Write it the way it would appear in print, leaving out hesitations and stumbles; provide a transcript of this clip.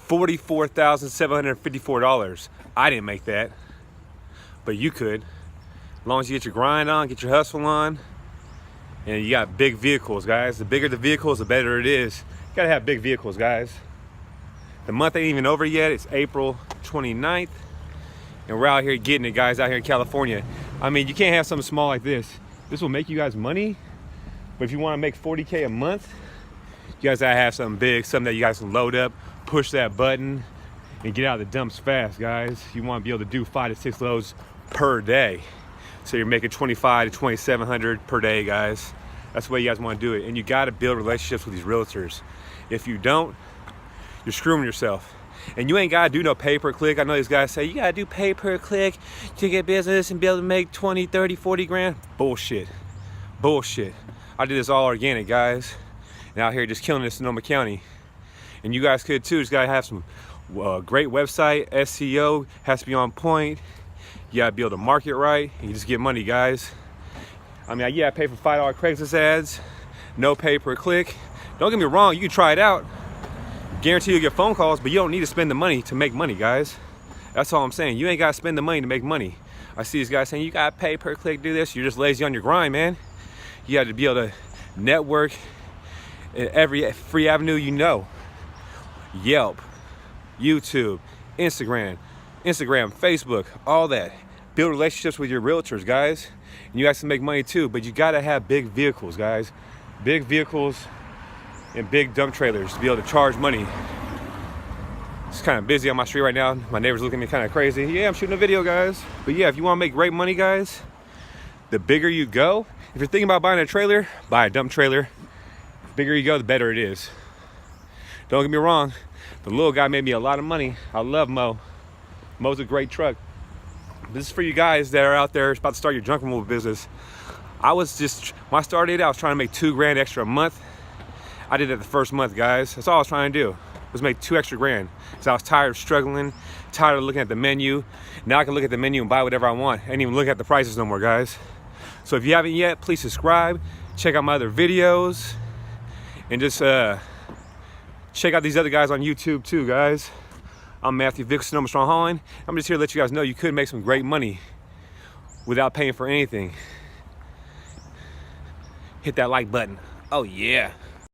$44,754. I didn't make that, but you could. As long as you get your grind on, get your hustle on, and you got big vehicles, guys. The bigger the vehicles, the better it is. You gotta have big vehicles, guys. The month ain't even over yet. It's April 29th, and we're out here getting it, guys, out here in California. I mean, you can't have something small like this. This will make you guys money, but if you wanna make 40K a month, you guys gotta have something big, something that you guys can load up, push that button, and get out of the dumps fast, guys. You wanna be able to do 5 to 6 loads per day. So you're making 2,500 to 2,700 per day, guys. That's the way you guys wanna do it. And you gotta build relationships with these realtors. If you don't, you're screwing yourself. And you ain't gotta do no pay-per-click. I know these guys say, you gotta do pay-per-click to get business and be able to make 20, 30, 40 grand. Bullshit, bullshit. I did this all organic, guys. And out here just killing this in Sonoma County. And you guys could too. Just gotta have some great website, SEO has to be on point. You gotta be able to market right, and you just get money, guys. I mean, yeah, I pay for $5 Craigslist ads, no pay-per-click. Don't get me wrong, you can try it out. Guarantee you'll get phone calls, but you don't need to spend the money to make money, guys. That's all I'm saying. You ain't gotta spend the money to make money. I see these guys saying, you gotta pay-per-click, do this. You're just lazy on your grind, man. You gotta be able to network in every free avenue you know. Yelp, YouTube, Instagram, Facebook, all that. Build relationships with your realtors, guys. And you guys can make money too, but you gotta have big vehicles, guys. Big vehicles and big dump trailers to be able to charge money. It's kind of busy on my street right now. My neighbor's looking at me kind of crazy. Yeah, I'm shooting a video, guys. But yeah, if you wanna make great money, guys, the bigger you go. If you're thinking about buying a trailer, buy a dump trailer. The bigger you go, the better it is. Don't get me wrong, the little guy made me a lot of money. I love Mo. Mo's a great truck. This is for you guys that are out there about to start your junk removal business. When I started, I was trying to make 2 grand extra a month. I did it the first month, guys. That's all I was trying to do, was make 2 extra grand. So I was tired of struggling, tired of looking at the menu. Now I can look at the menu and buy whatever I want. I ain't even look at the prices no more, guys. So if you haven't yet, please subscribe. Check out my other videos. And just check out these other guys on YouTube too, guys. I'm Matthew Vick, Sonoma Strong Hauling. I'm just here to let you guys know you could make some great money without paying for anything. Hit that like button. Oh yeah.